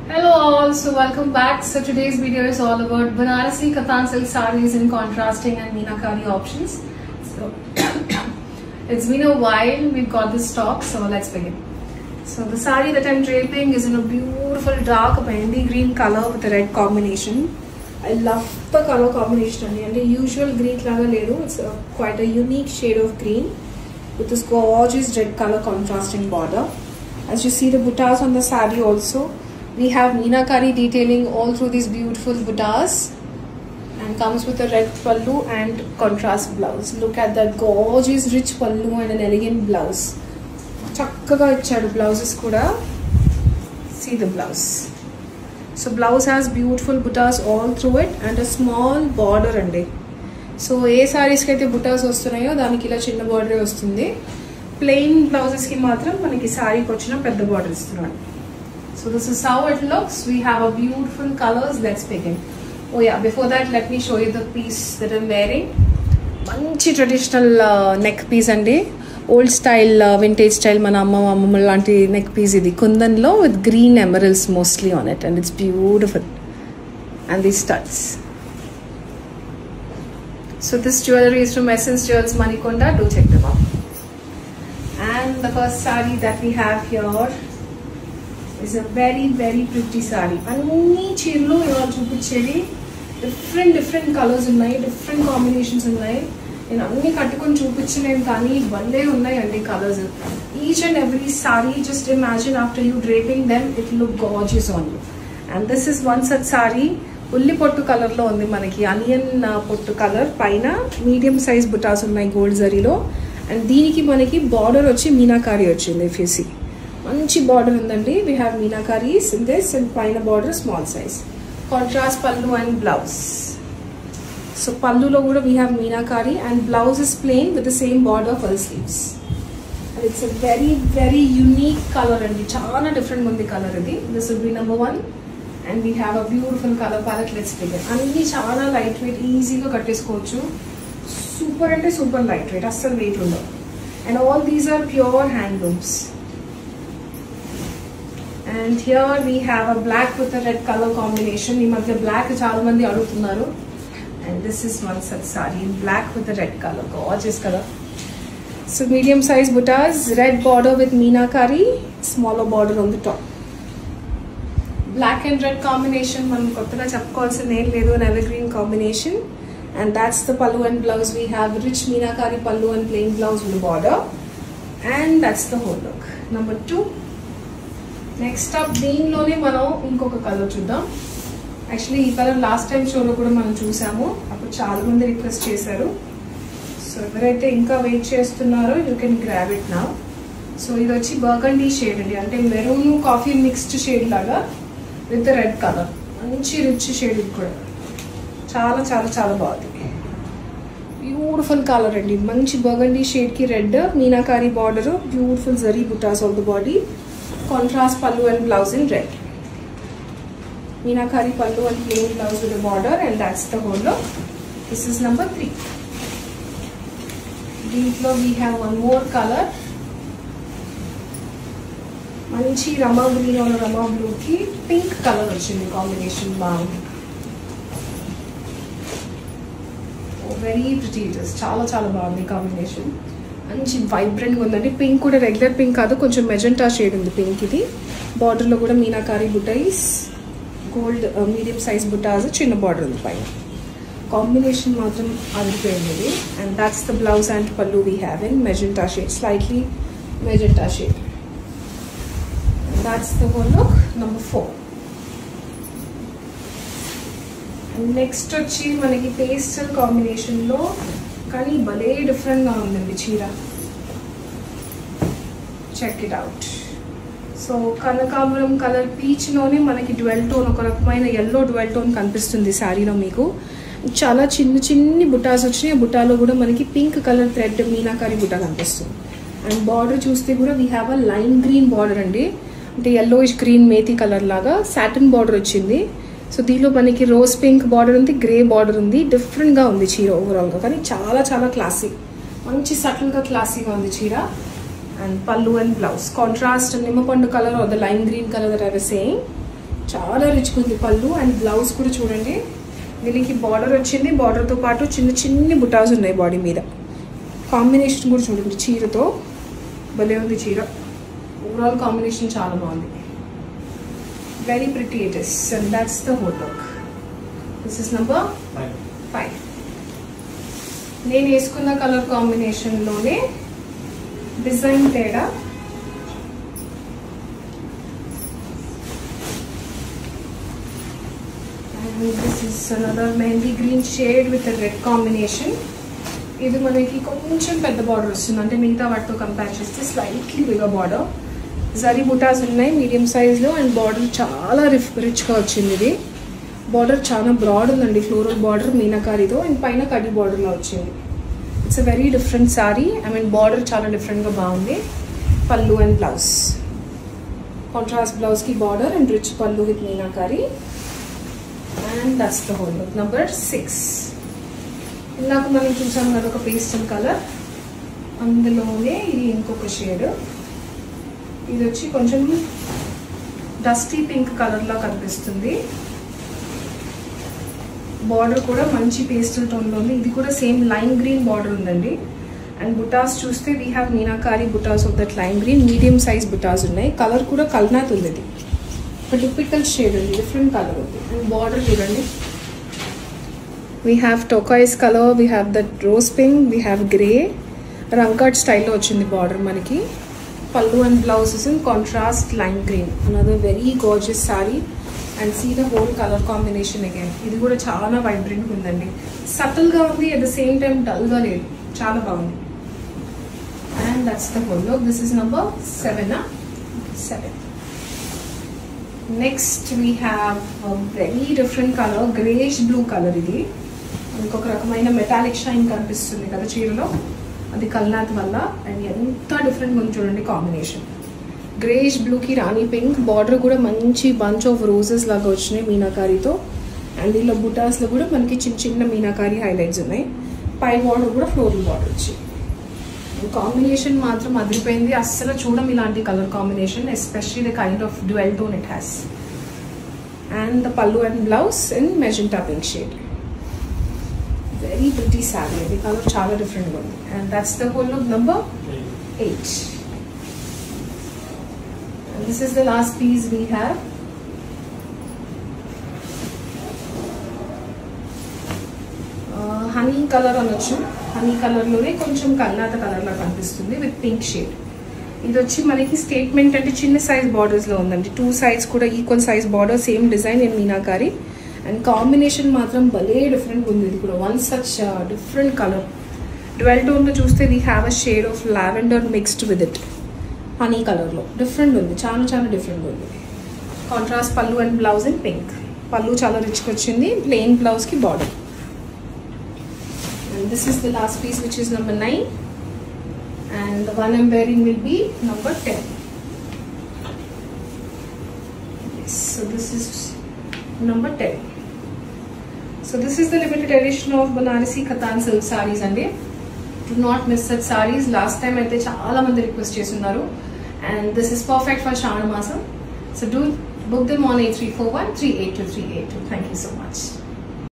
Hello all, so welcome back. So today's video is all about Banarasi Kattan silk sarees in contrasting and Meenakari options. So it's been a while we've got this stock, so let's begin. So the saree that I'm draping is in a beautiful dark mehendi green color with a red combination. I love the color combination and the usual green laga ledu. It's quite a unique shade of green with this gorgeous red color contrasting border. As you see the buttas on the saree also, we have Meenakari detailing all through these beautiful buttas and comes with a red pallu and contrast blouse. Look at that gorgeous rich pallu and an elegant blouse. Chakkaga ichadu blouses kuda. See the blouse. So blouse has beautiful buttas all through it and a small border andi. So A sarees ki aithe buttas vastunayo daniki ila chinna border vastundi. Plain blouses ki matram manaki saree ki vachina pedda border istunnadu. So this is how it looks. We have a beautiful colors. Let's begin. Oh yeah, before that let me show you the piece that I'm wearing. Manchi traditional neck piece andi. Old style vintage style mana amma lanti neck piece idi kundan lo with green emeralds mostly on it, and it's beautiful. And these studs. So this jewelry is from Essence Jewels Manikonda. Do check them out. And the first saree that we have here is a very pretty saree. Anni cheerlo ivalu chupichedi different colors unnai, different combinations unnai. In anni kattukoni chupichinen kaani balle unnai andi colors. Each and every saree, just imagine after you draping them, it look gorgeous on you. And this is one such saree. Ulli pottu color lo undi manaki, onion pottu color paina medium size buttas unnai gold zari lo, and deeniki manaki border vachi Meenakari vachindi. If you see, manchi border undandi. We have Meenakaris in this and paina border small size. Contrast pallu and blouse. So pallu lo kuda we have Meenakari and blouse is plain with the same border for the sleeves. And it's a very unique color and chaana different undi color idi. This will be number 1. And we have a beautiful color palette. Let's begin. Anni chaana lightweight, easy ga kattesukochu. Super ante super lightweight, assal weight undu. And all these are pure handlooms. And here we have a black with a red color combination. Ee madhya black chaala mandi adugutunnaru. And this is one such saree in black with a red color, gorgeous color. So medium size buttas, red border with Meenakari, smaller border on the top. Black and red combination, manam kottaga cheppukovalsina em ledu, an evergreen combination. And that's the pallu and blouse. We have rich Meenakari pallu and plain blouse with the border. And that's the whole look. Number 2. Next up, దీనిలోనే మనం ఇంకొక colour చూద్దాం. Actually ఈ colour last time షోలో కూడా మనం చూసాము, అప్పుడు చాలా మంది రిక్వెస్ట్ చేశారు. సో ఎవరైతే ఇంకా వెయిట్ చేస్తున్నారో you can grab it now. So ఇది వచ్చి బర్గండీ షేడ్ అండి, అంటే మెరూన్ కాఫీ మిక్స్డ్ షేడ్ లాగా విత్ రెడ్ కలర్. మంచి రిచ్ షేడ్ ఇది కూడా చాలా బాగుంది. బ్యూటిఫుల్ కలర్ అండి, మంచి బర్గండీ షేడ్ కి red meenakari border, beautiful zari butas on the body. Contrast pallu and blouse in red. Meenakari pallu and plain blouse with a border, and that's the whole look. This is number 3. Below we have one more color. Manchi rama green or rama blue ki pink color vachindi combination bagundi. Oh, very pretty it is. Chala bagundi combination. మంచి వైబ్రెంట్గా ఉందండి. Pink కూడా regular pink కాదు, కొంచెం magenta shade ఉంది pink ఇది. బార్డర్లో కూడా మీనాకారి బుటాయిస్, గోల్డ్ మీడియం సైజ్ బుటాస్, చిన్న బార్డర్ ఉంది పైన. కాంబినేషన్ మాత్రం అదిరిపోయింది. And that's the blouse and pallu we have in magenta shade, slightly magenta shade. That's the whole look. Number 4. And next వచ్చి మనకి పేస్టల్ కాంబినేషన్లో కానీ భలే డిఫరెంట్గా ఉందండి చీర. Check it out. సో కనకాంబరం కలర్ పీచ్లోనే మనకి డ్వెల్ టోన్, ఒక రకమైన ఎల్లో డ్వెల్ టోన్ కనిపిస్తుంది శారీలో మీకు. చాలా చిన్ని బుటాస్ వచ్చినాయి. బుటాలో కూడా మనకి pink colour thread meenakari buta కనిపిస్తుంది. అండ్ బార్డర్ చూస్తే కూడా we have a line green border అండి, అంటే ఎల్లోయిష్ గ్రీన్ మేతి కలర్ లాగా సాటిన్ బార్డర్ వచ్చింది. సో దీనిలో మనకి రోజ్ పింక్ బార్డర్ ఉంది, గ్రే బార్డర్ ఉంది. డిఫరెంట్గా ఉంది చీర ఓవరాల్గా, కానీ చాలా క్లాసీ, మంచి సటిల్గా క్లాసీగా ఉంది చీర. And pallu and blouse. Contrast nimmapandu color or the lime green color that I was saying. చాలా రిచ్గా ఉంది పళ్ళు. అండ్ బ్లౌజ్ కూడా చూడండి, దీనికి బార్డర్ వచ్చింది. బార్డర్తో పాటు చిన్న చిన్ని బుటాస్ ఉన్నాయి బాడీ మీద. కాంబినేషన్ కూడా చూడండి, చీరతో భలే ఉంది చీర. ఓవరాల్ కాంబినేషన్ చాలా బాగుంది. Very pretty it is. And that's the whole look. This is number 5. నేను వేసుకున్న కలర్ కాంబినేషన్లోనే డిజైన్ తేడా. This is another mehndi green shade with a red combination. ఇది మనకి కొంచెం పెద్ద బార్డర్ వస్తుంది, అంటే మిగతా వాటితో కంపేర్ చేస్తే స్లైట్లీ బిగ్గర్ బార్డర్. జరీ బుటాస్ ఉన్నాయి మీడియం సైజ్లో. అండ్ బార్డర్ చాలా రిచ్గా వచ్చింది. ఇది బార్డర్ చాలా బ్రాడ్ ఉందండి, ఫ్లోరల్ బార్డర్ మీనాకారితో. అండ్ పైన కడ్డీ బార్డర్లో వచ్చింది. It's a very different sorry. I mean border చాలా డిఫరెంట్గా బాగుంది. పళ్ళు అండ్ బ్లౌజ్, కాంట్రాస్ట్ బ్లౌజ్కి బార్డర్ అండ్ రిచ్ పళ్ళు with meenakari. And that's the whole look. Number 6. ఇందాక మనం చూసాం కదా ఒక పేస్టల్ కలర్, అందులోనే ఇది ఇంకొక షేడ్. ఇది వచ్చి కొంచెం డస్టీ పింక్ కలర్లా కనిపిస్తుంది. బార్డర్ కూడా మంచి పేస్టల్ టోన్లో ఉంది. ఇది కూడా సేమ్ లైమ్ గ్రీన్ బార్డర్ ఉందండి. అండ్ బుటాస్ చూస్తే we have meenakari butas of that lime green. Medium size butas ఉన్నాయి. కలర్ కూడా కల్నాత్ ఉంది. ఇది ఒక టిపికల్ షేడ్ ఉంది, డిఫరెంట్ కలర్ ఉంది. అండ్ బార్డర్ చూడండి, we have turquoise colour, we have that rose pink, we have grey, రంకట్ స్టైల్లో వచ్చింది బార్డర్ మనకి. Pallu and blouses in contrast lime green. Another very gorgeous sari. And see the whole colour combination again. ఇది కూడా చాలా వైబ్రెంట్గా ఉందండి, సటిల్గా ఉంది, అట్ ద సేమ్ టైం డల్గా లేదు, చాలా బాగుంది. And that's the whole look. This is number 7. Next we have very different colour, greyish blue colour. ఇది ఇంకొక రకమైన మెటాలిక్ షైన్ కనిపిస్తుంది కదా చీరలో, అది కల్నాథ్ వల్ల. అండ్ ఎంత డిఫరెంట్గా ఉంది చూడండి కాంబినేషన్. గ్రేష్ బ్లూకి రాణి పింక్. బార్డర్ కూడా మంచి బంచ్ ఆఫ్ రోజెస్ లాగా వచ్చినాయి మీనాకారితో. అండ్ దీనిలో బుటాస్లో కూడా మనకి చిన్న చిన్న మీనాకారి హైలైట్స్ ఉన్నాయి. పై బార్డర్ కూడా ఫ్లోరల్ బార్డర్ వచ్చి. కాంబినేషన్ మాత్రం అదిరిపోయింది. అస్సలు చూడం ఇలాంటి colour combination, especially the kind of dual tone it has. And the pallu and blouse in magenta pink shade. Very pretty sari. అది కలర్ చాలా డిఫరెంట్గా ఉంది. And that's the whole look. Number 8. And this is the last piece we have. Honey colour అనొచ్చు. Honey కలర్లోనే కొంచెం కల్నాథ కలర్లా కనిపిస్తుంది with pink shade. ఇది వచ్చి మనకి స్టేట్మెంట్ అంటే చిన్న సైజ్ బార్డర్స్లో ఉందండి. 2 sides కూడా equal size border, same design in meenakari. And combination మాత్రం భలే డిఫరెంట్ ఉంది. ఇది కూడా one such different colour. Dual టోన్లో చూస్తే we have a shade of lavender mixed with it. Honey కలర్లో డిఫరెంట్ ఉంది, చాలా చాలా డిఫరెంట్గా ఉంది. కాంట్రాస్ట్ పళ్ళు అండ్ బ్లౌజ్ ఇన్ పింక్. పళ్ళు చాలా రిచ్గా వచ్చింది, ప్లెయిన్ బ్లౌజ్కి border. And this is the last piece, which is number 9. And the one I'm wearing will be number 10. Yes, so this is number 10. So this is the limited edition of Banarasi Katan silk sarees and do not miss such sarees. Last time I chaala mandi request chesunnaru, and this is perfect for Shravana Masam. So do book them on 8341 382 382. Thank you so much.